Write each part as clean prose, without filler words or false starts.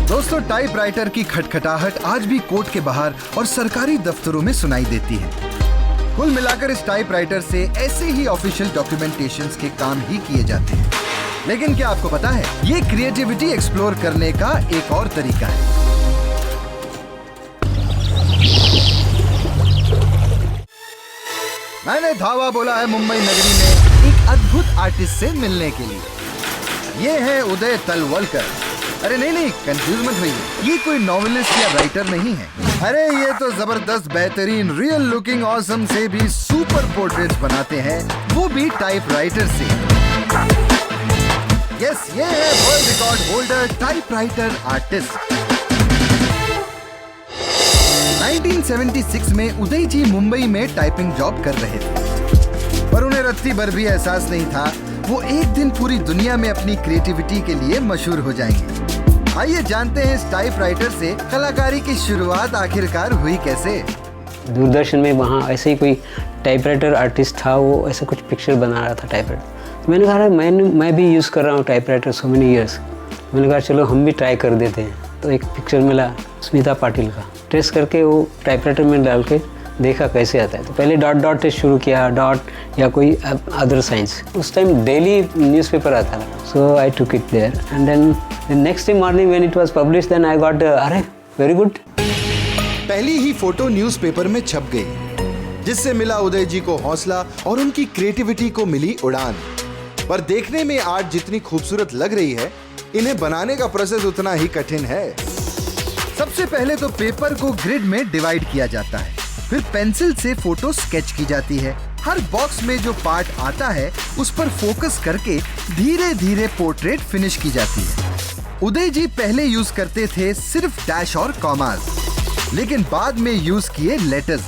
दोस्तों, टाइपराइटर की खटखटाहट आज भी कोर्ट के बाहर और सरकारी दफ्तरों में सुनाई देती है। कुल मिलाकर इस टाइपराइटर से ऐसे ही ऑफिशियल डॉक्यूमेंटेशंस के काम ही किए जाते हैं। लेकिन क्या आपको पता है, ये क्रिएटिविटी एक्सप्लोर करने का एक और तरीका है। मैंने धावा बोला है मुंबई नगरी में एक अद्भुत आर्टिस्ट से मिलने के लिए। ये है उदय तलवलकर। अरे नहीं, कंफ्यूज मत होइए, ये कोई नॉवेलिस्ट या राइटर नहीं है। अरे ये तो जबरदस्त, बेहतरीन, रियल लुकिंग ऑसम से भी सुपर पोर्ट्रेट्स बनाते हैं, वो भी टाइपराइटर से। यस, ये है world record holder, typewriter artist. 1976 में उदय जी मुंबई में टाइपिंग जॉब कर रहे थे, पर उन्हें रत्ती भर भी एहसास नहीं था वो एक दिन पूरी दुनिया में अपनी क्रिएटिविटी के लिए मशहूर हो जाएंगे। आइए जानते हैं इस टाइपराइटर से कलाकारी की शुरुआत आखिरकार हुई कैसे। दूरदर्शन में वहाँ ऐसे ही कोई टाइपराइटर आर्टिस्ट था, वो ऐसे कुछ पिक्चर बना रहा था टाइपराइटर। तो मैंने कहा मैं भी यूज़ कर रहा हूँ टाइपराइटर सो मेनी ईयर्स। मैंने कहा चलो हम भी ट्राई कर देते हैं। तो एक पिक्चर मिला स्मिता पाटिल का, ट्रेस करके वो टाइपराइटर में डाल के देखा कैसे आता है। तो पहले डॉट से शुरू किया, डॉट या कोई अदर साइंस। उस टाइम डेली न्यूज़पेपर आता था, so I took it there and then the next day morning when it was published then I got अरे वेरी गुड। पहली ही फोटो न्यूज़पेपर में छप गई, जिससे मिला उदय जी को हौसला और उनकी क्रिएटिविटी को मिली उड़ान। पर देखने में आर्ट जितनी खूबसूरत लग रही है, इन्हें बनाने का प्रोसेस उतना ही कठिन है। सबसे पहले तो पेपर को ग्रिड में डिवाइड किया जाता है, फिर पेंसिल से फोटो स्केच की जाती है। हर बॉक्स में जो पार्ट आता है उस पर फोकस करके धीरे धीरे पोर्ट्रेट फिनिश की जाती है। उदय जी पहले यूज करते थे सिर्फ डैश और कॉमास, लेकिन बाद में यूज किए लेटर्स।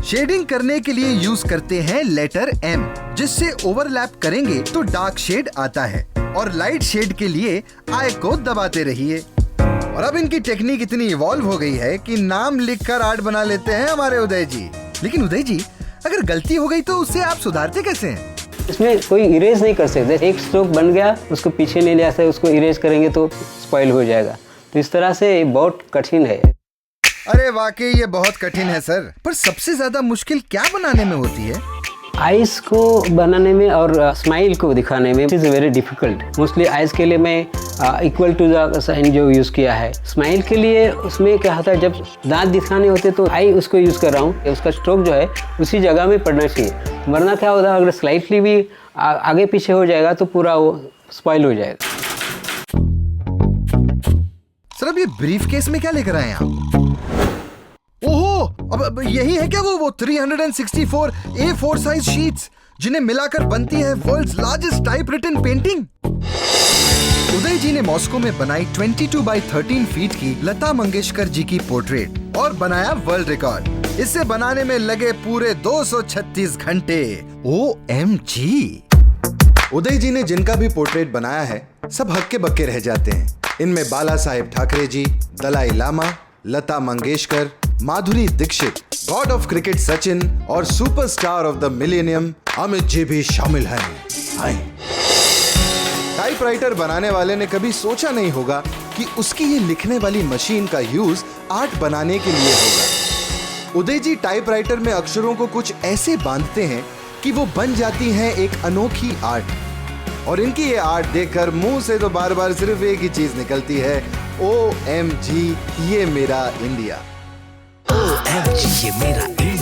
शेडिंग करने के लिए यूज करते हैं लेटर M, जिससे ओवरलैप करेंगे तो डार्क शेड आता है, और लाइट शेड के लिए आई को दबाते रहिए। और अब इनकी टेक्निक इतनी इवॉल्व हो गई है कि नाम लिखकर आर्ट बना लेते हैं हमारे उदय जी। लेकिन उदय जी, अगर गलती हो गई तो उससे आप सुधारते कैसे हैं? इसमें कोई इरेज नहीं कर सकते। एक स्ट्रोक बन गया, उसको पीछे नहीं ले जा सकते, उसको इरेज करेंगे तो स्पॉइल हो जाएगा। तो इस तरह से बहुत कठिन है। अरे वाकई ये बहुत कठिन है सर। पर सबसे ज्यादा मुश्किल क्या बनाने में होती है? आइज़ को बनाने में और स्माइल को दिखाने में is very difficult. Mostly eyes के लिए मैं इक्वल टू द साइन जो यूज़ किया है। स्माइल के लिए उसमें क्या होता है, जब दांत दिखाने होते तो आई उसको यूज़ कर रहा हूँ, उसका स्ट्रोक जो है उसी जगह में पड़ना चाहिए, वरना क्या होता है अगर स्लाइटली भी आगे पीछे हो जाएगा तो पूरा वो स्पॉइल हो जाएगा। सर, अब ये ब्रीफकेस में क्या लेकर आए हैं आप? ओहो, अब यही है क्या वो 364 A4 साइज शीट्स, जिन्हें मिलाकर बनती है वर्ल्ड्स लार्जेस्ट टाइपरिटन पेंटिंग? उदय जी ने मॉस्को में बनाई 22 बाई 13 फीट की लता मंगेशकर जी की पोर्ट्रेट और बनाया वर्ल्ड रिकॉर्ड। इसे बनाने में लगे पूरे 236 घंटे। OMG! उदय जी ने जिनका भी पोर्ट्रेट बनाया है, सब हक्के बक्के रह जाते हैं। इनमें Bala Saheb Thackeray ji, Dalai Lama, Lata Mangeshkar, Madhuri Dixit, god of cricket Sachin और superstar of the millennium Amit ji भी शामिल हैं। टाइपराइटर बनाने वाले ने कभी सोचा नहीं होगा कि उसकी ये लिखने वाली मशीन का यूज आर्ट बनाने के लिए होगा। उदय जी टाइपराइटर में अक्षरों को कुछ ऐसे बांधते हैं कि वो बन जाती हैं एक अनोखी आर्ट। और इनकी ये आर्ट देखकर मुंह से तो बार बार सिर्फ एक ही चीज निकलती है, OMG, ये मेरा इंडिया। OMG, ये मेरा इंडिया।